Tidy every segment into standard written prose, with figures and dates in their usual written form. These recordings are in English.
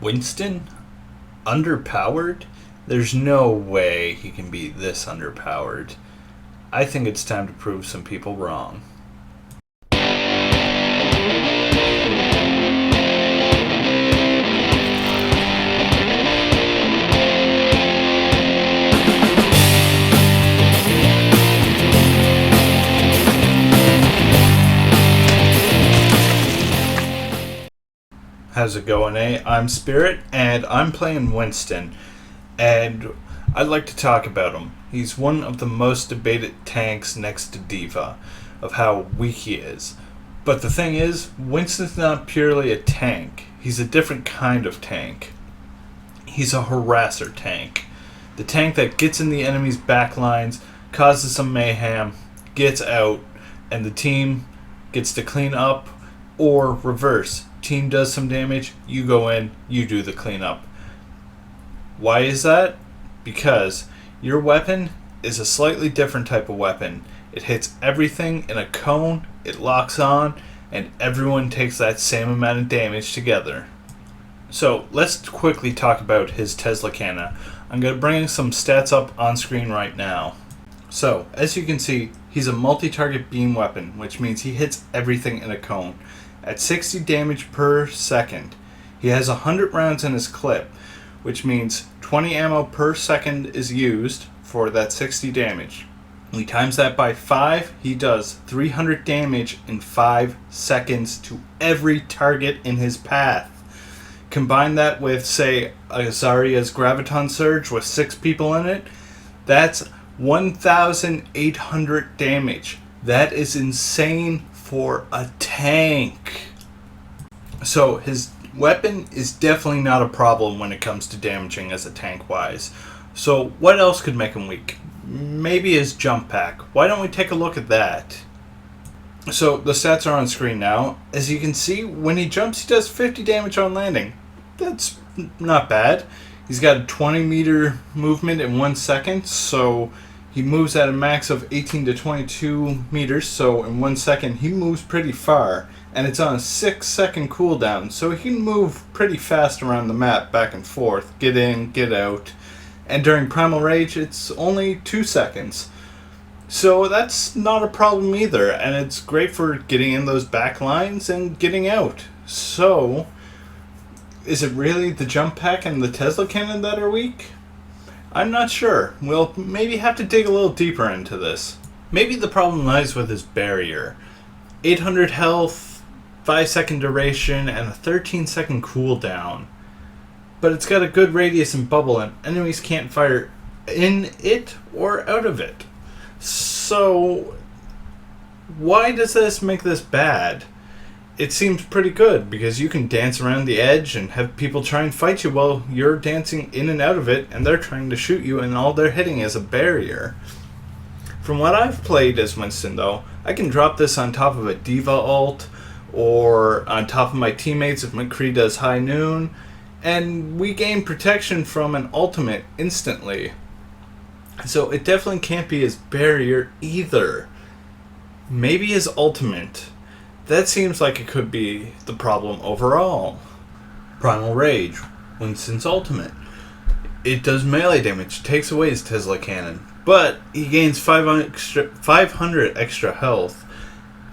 Winston? Underpowered? There's no way he can be this underpowered. I think it's time to prove some people wrong. How's it going, I'm Spirit, and I'm playing Winston, and I'd like to talk about him. He's one of the most debated tanks next to D.Va, of how weak he is. But the thing is, Winston's not purely a tank. He's a different kind of tank. He's a harasser tank. The tank that gets in the enemy's backlines, causes some mayhem, gets out, and the team gets to clean up, or reverse. Team does some damage, you go in, you do the cleanup. Why is that? Because your weapon is a slightly different type of weapon. It hits everything in a cone, it locks on, and everyone takes that same amount of damage together. So let's quickly talk about his Tesla cannon. I'm going to bring some stats up on screen right now. So, as you can see, he's a multi-target beam weapon, which means he hits everything in a cone. At 60 damage per second, he has 100 rounds in his clip, which means 20 ammo per second is used for that 60 damage. We times that by 5, he does 300 damage in 5 seconds to every target in his path. Combine that with, say, a Zarya's Graviton Surge with 6 people in it, that's 1,800 damage. That is insane for a tank. So his weapon is definitely not a problem when it comes to damaging as a tank wise. So what else could make him weak? Maybe his jump pack. Why don't we take a look at that? So the stats are on screen now. As you can see, when he jumps he does 50 damage on landing. That's not bad. He's got a 20 meter movement in 1 second, so he moves at a max of 18 to 22 meters, so in 1 second he moves pretty far, and it's on a 6-second cooldown, so he can move pretty fast around the map, back and forth, get in, get out, and during Primal Rage it's only 2 seconds. So that's not a problem either, and it's great for getting in those back lines and getting out. So, is it really the jump pack and the Tesla cannon that are weak? I'm not sure. We'll maybe have to dig a little deeper into this. Maybe the problem lies with his barrier. 800 health, 5-second duration, and a 13-second cooldown. But it's got a good radius and bubble, and enemies can't fire in it or out of it. So, why does this make this bad? It seems pretty good because you can dance around the edge and have people try and fight you while you're dancing in and out of it and they're trying to shoot you and all they're hitting is a barrier. From what I've played as Winston though, I can drop this on top of a D.Va ult or on top of my teammates if McCree does high noon, and we gain protection from an ultimate instantly. So it definitely can't be his barrier either. Maybe his ultimate. That seems like it could be the problem overall. Primal Rage, Winston's ultimate. It does melee damage, takes away his Tesla cannon, but he gains 500 extra health,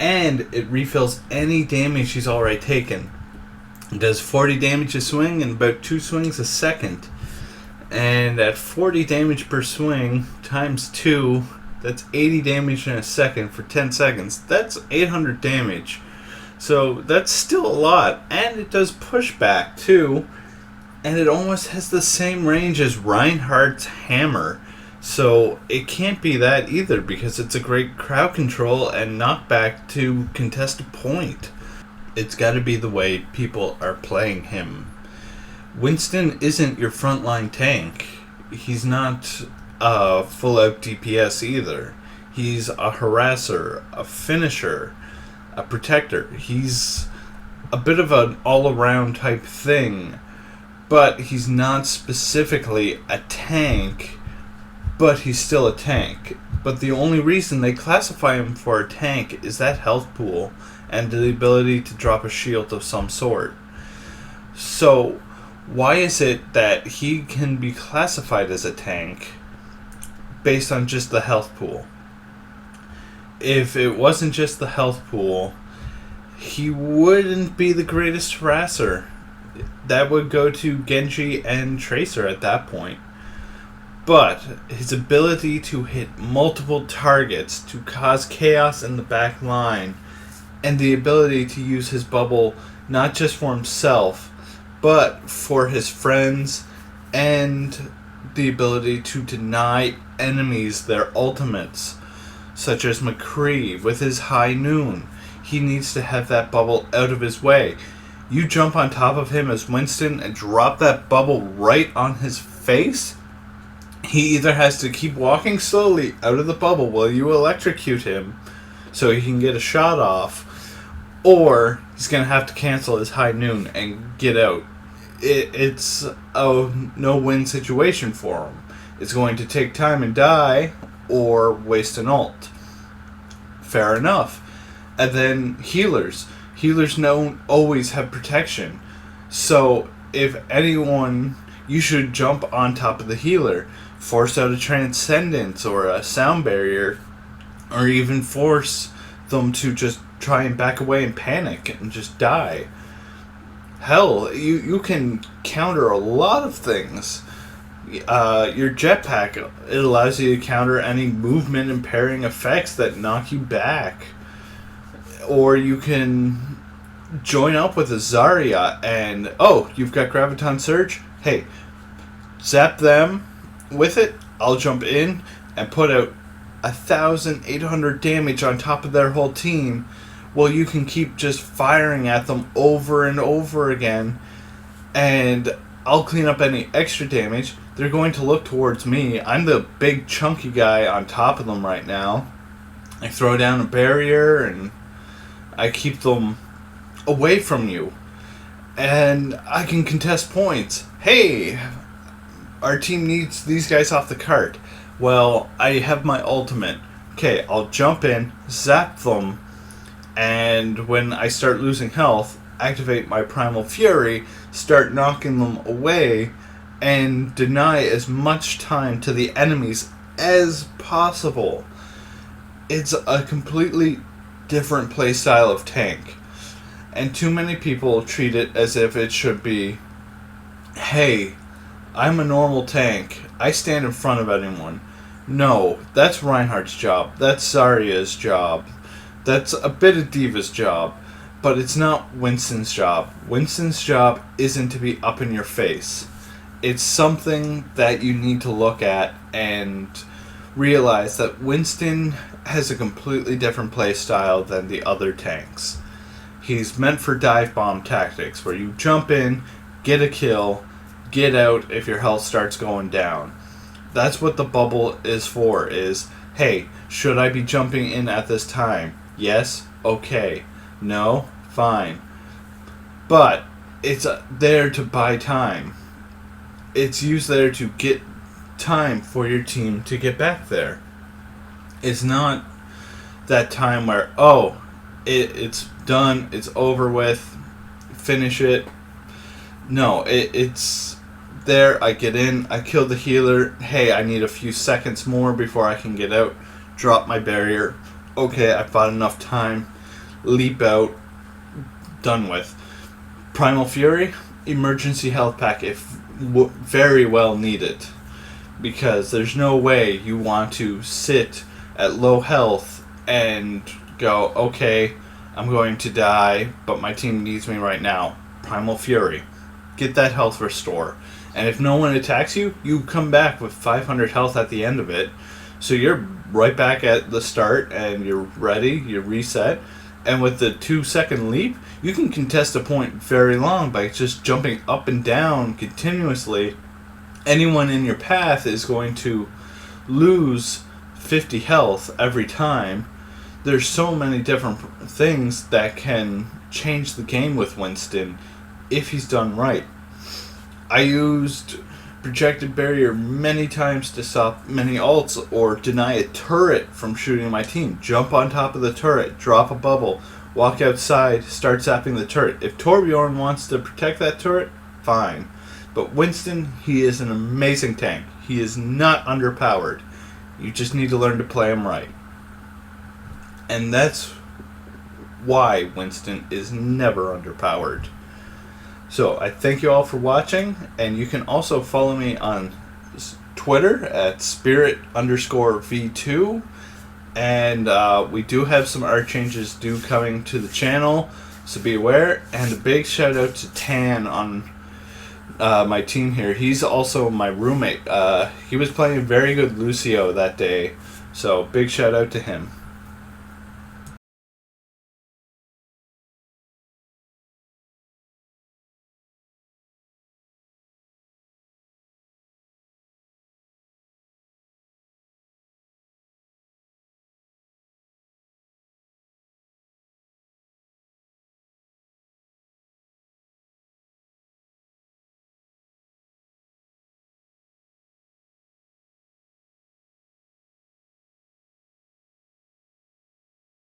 and it refills any damage he's already taken. It does 40 damage a swing and about 2 swings a second. And at 40 damage per swing, times 2, that's 80 damage in a second for 10 seconds. That's 800 damage. So that's still a lot. And it does pushback too. And it almost has the same range as Reinhardt's hammer. So it can't be that either because it's a great crowd control and knockback to contest a point. It's got to be the way people are playing him. Winston isn't your frontline tank. He's not a full-out DPS either. He's a harasser, a finisher, a protector. He's a bit of an all-around type thing, but he's not specifically a tank, but he's still a tank. But the only reason they classify him for a tank is that health pool and the ability to drop a shield of some sort. So Why is it that he can be classified as a tank based on just the health pool? If it wasn't just the health pool, he wouldn't be the greatest harasser. That would go to Genji and Tracer at that point. But his ability to hit multiple targets to cause chaos in the back line, and the ability to use his bubble not just for himself, but for his friends, and the ability to deny enemies their ultimates, such as McCree with his high noon. He needs to have that bubble out of his way. You jump on top of him as Winston and drop that bubble right on his face, he either has to keep walking slowly out of the bubble while you electrocute him so he can get a shot off, or he's going to have to cancel his high noon and get out. It's a no-win situation for him. It's going to take time and die, or waste an ult. Fair enough. And then healers. Healers don't always have protection. So if anyone, you should jump on top of the healer, force out a transcendence or a sound barrier, or even force them to just try and back away and panic and just die. Hell, you can counter a lot of things. Your jetpack, it allows you to counter any movement impairing effects that knock you back. Or you can join up with a Zarya and, oh, you've got Graviton Surge? Hey, zap them with it, I'll jump in and put out 1,800 damage on top of their whole team, while you can keep just firing at them over and over again, and I'll clean up any extra damage. They're going to look towards me. I'm the big chunky guy on top of them right now. I throw down a barrier and I keep them away from you. And I can contest points. Hey, our team needs these guys off the cart. Well, I have my ultimate. Okay, I'll jump in, zap them, and when I start losing health, activate my Primal Fury, start knocking them away, and deny as much time to the enemies as possible. It's a completely different playstyle of tank. And too many people treat it as if it should be, hey, I'm a normal tank. I stand in front of anyone. No, that's Reinhardt's job. That's Zarya's job. That's a bit of D.Va's job. But it's not Winston's job. Winston's job isn't to be up in your face. It's something that you need to look at and realize that Winston has a completely different play style than the other tanks. He's meant for dive bomb tactics, where you jump in, get a kill, get out if your health starts going down. That's what the bubble is for, is, hey, should I be jumping in at this time? Yes? Okay. No? Fine. But it's there to buy time. It's used there to get time for your team to get back there. It's not that time where, oh, it's done, it's over with, finish it. No, it's there, I get in, I kill the healer, hey, I need a few seconds more before I can get out, drop my barrier, okay, I've bought enough time, leap out, done with. Primal Fury, emergency health pack if very well needed, because there's no way you want to sit at low health and go, okay, I'm going to die, but my team needs me right now. Primal Fury. Get that health restore. And if no one attacks you, you come back with 500 health at the end of it. So you're right back at the start, and you're ready, you're reset. And with the 2-second leap, you can contest a point very long by just jumping up and down continuously. Anyone in your path is going to lose 50 health every time. There's so many different things that can change the game with Winston if he's done right. I used projected barrier many times to stop many ults or deny a turret from shooting my team. Jump on top of the turret, drop a bubble, walk outside, start zapping the turret. If Torbjorn wants to protect that turret, fine. But Winston, he is an amazing tank. He is not underpowered. You just need to learn to play him right. And that's why Winston is never underpowered. So I thank you all for watching, and you can also follow me on Twitter at Spirit_V2. And we do have some art changes due coming to the channel, so be aware. And a big shout out to Tan on my team here. He's also my roommate. He was playing very good Lucio that day, so big shout out to him.